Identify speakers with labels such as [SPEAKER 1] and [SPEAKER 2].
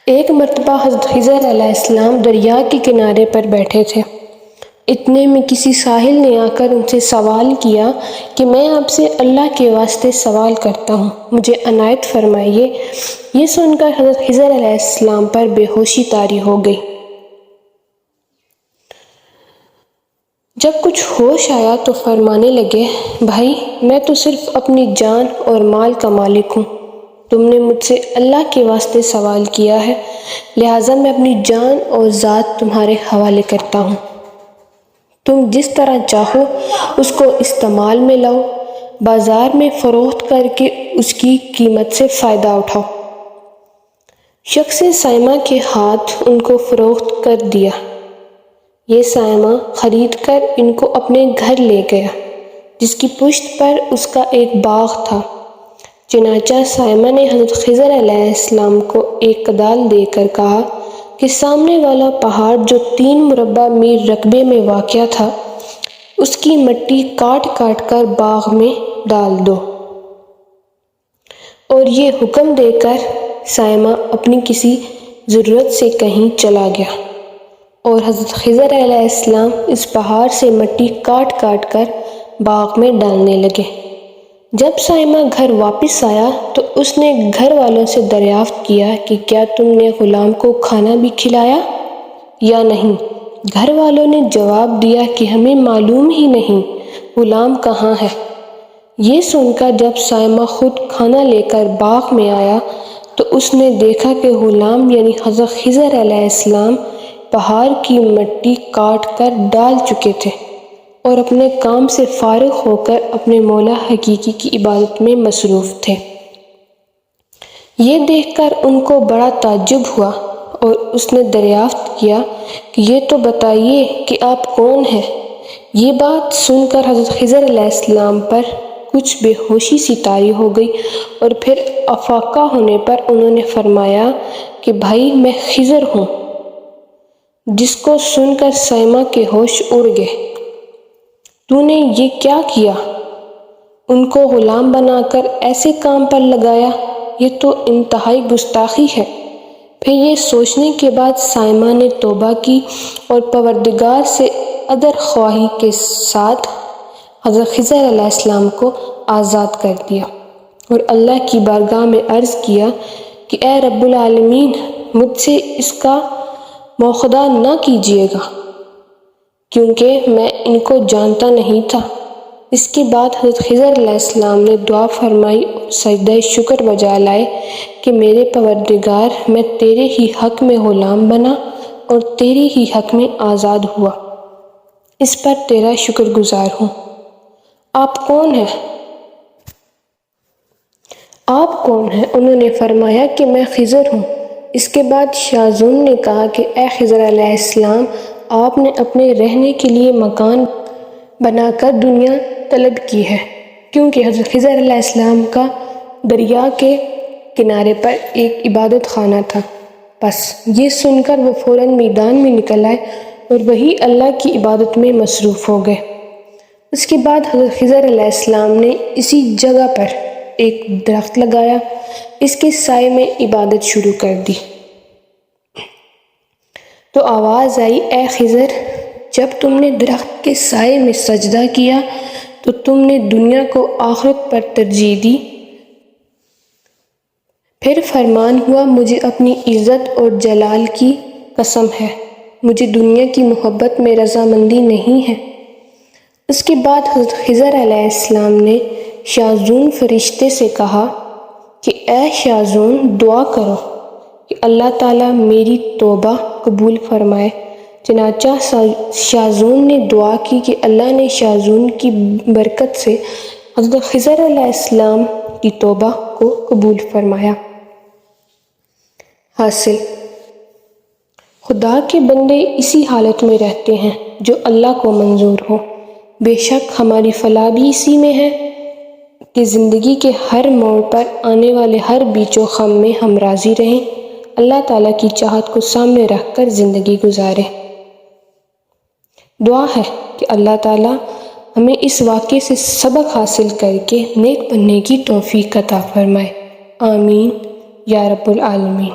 [SPEAKER 1] ایک مرتبہ حضرت خضر علیہ السلام دریا کے کنارے پر بیٹھے تھے۔ اتنے میں کسی ساحل نے آ کر ان سے سوال کیا کہ میں آپ سے اللہ کے واسطے سوال کرتا ہوں، مجھے عنایت فرمائیے۔ یہ سن کر حضرت خضر علیہ السلام پر بے ہوشی طاری ہو گئی۔ جب کچھ ہوش آیا تو فرمانے لگے، بھائی میں تو صرف اپنی جان اور مال کا مالک ہوں، تم نے مجھ سے اللہ کے واسطے سوال کیا ہے، لہٰذا میں اپنی جان اور ذات تمہارے حوالے کرتا ہوں، تم جس طرح چاہو اس کو استعمال میں لاؤ، بازار میں فروخت کر کے اس کی قیمت سے فائدہ اٹھاؤ۔ شخص صائمہ کے ہاتھ ان کو فروخت کر دیا۔ یہ صائمہ خرید کر ان کو اپنے گھر لے گیا، جس کی پشت پر اس کا ایک باغ تھا۔ چنانچہ صائمہ نے حضرت خضر علیہ السلام کو ایک کدال دے کر کہا کہ سامنے والا پہاڑ جو 3 مربع میل رقبے میں واقع تھا، اس کی مٹی کاٹ کاٹ کر باغ میں ڈال دو۔ اور یہ حکم دے کر صائمہ اپنی کسی ضرورت سے کہیں چلا گیا، اور حضرت خضر علیہ السلام اس پہاڑ سے مٹی کاٹ کاٹ کر باغ میں ڈالنے لگے۔ جب صائمہ گھر واپس آیا تو اس نے گھر والوں سے دریافت کیا کہ کیا تم نے غلام کو کھانا بھی کھلایا یا نہیں؟ گھر والوں نے جواب دیا کہ ہمیں معلوم ہی نہیں غلام کہاں ہے۔ یہ سن کر جب صائمہ خود کھانا لے کر باغ میں آیا تو اس نے دیکھا کہ غلام یعنی حضرت خضر علیہ السلام پہاڑ کی مٹی کاٹ کر ڈال چکے تھے اور اپنے کام سے فارغ ہو کر اپنے مولا حقیقی کی عبادت میں مصروف تھے۔ یہ دیکھ کر ان کو بڑا تعجب ہوا اور اس نے دریافت کیا کہ یہ تو بتائیے کہ آپ کون ہیں؟ یہ بات سن کر حضرت خضر علیہ السلام پر کچھ بے ہوشی سی طاری ہو گئی، اور پھر افاقہ ہونے پر انہوں نے فرمایا کہ بھائی میں خضر ہوں، جس کو سن کر صائمہ کے ہوش اڑ گئے۔ تو نے یہ کیا کیا؟ ان کو غلام بنا کر ایسے کام پر لگایا، یہ تو انتہائی گستاخی ہے۔ پھر یہ سوچنے کے بعد صائمہ نے توبہ کی اور پروردگار سے عذر خواہی کے ساتھ حضرت خضر علیہ السلام کو آزاد کر دیا، اور اللہ کی بارگاہ میں عرض کیا کہ اے رب العالمین، مجھ سے اس کا مواخذہ نہ کیجیے گا، کیونکہ میں ان کو جانتا نہیں تھا۔ اس کے بعد حضرت خضر علیہ السلام نے دعا فرمائی اور سجدہ شکر بجا لائے کہ میرے پروردگار، میں تیرے ہی حق میں غلام بنا اور تیرے ہی حق میں آزاد ہوا، اس پر تیرا شکر گزار ہوں۔ آپ کون ہیں؟ آپ کون ہیں؟ انہوں نے فرمایا کہ میں خضر ہوں۔ اس کے بعد شاذون نے کہا کہ اے خضر علیہ السلام، آپ نے اپنے رہنے کے لیے مکان بنا کر دنیا طلب کی ہے، کیونکہ حضرت خضر علیہ السلام کا دریا کے کنارے پر ایک عبادت خانہ تھا۔ بس یہ سن کر وہ فوراً میدان میں نکل آئے اور وہی اللہ کی عبادت میں مصروف ہو گئے۔ اس کے بعد حضرت خضر علیہ السلام نے اسی جگہ پر ایک درخت لگایا، اس کے سائے میں عبادت شروع کر دی۔ تو آواز آئی، اے خضر، جب تم نے درخت کے سائے میں سجدہ کیا تو تم نے دنیا کو آخرت پر ترجیح دی۔ پھر فرمان ہوا، مجھے اپنی عزت اور جلال کی قسم ہے، مجھے دنیا کی محبت میں رضامندی نہیں ہے۔ اس کے بعد حضرت خضر علیہ السلام نے شاذون فرشتے سے کہا کہ اے شاذون، دعا کرو کہ اللہ تعالیٰ میری توبہ قبول فرمائے۔ چنانچہ شاذون نے دعا کی کہ اللہ نے شاذون کی برکت سے حضرت خضر علیہ السلام کی توبہ کو قبول فرمایا۔ حاصل، خدا کے بندے اسی حالت میں رہتے ہیں جو اللہ کو منظور ہو۔ بے شک ہماری فلاح بھی اسی میں ہے کہ زندگی کے ہر موڑ پر آنے والے ہر بیچ و خم میں ہم راضی رہیں، اللہ تعالیٰ کی چاہت کو سامنے رکھ کر زندگی گزاریں۔ دعا ہے کہ اللہ تعالیٰ ہمیں اس واقعے سے سبق حاصل کر کے نیک بننے کی توفیق عطا فرمائے۔ آمین یا رب العالمین۔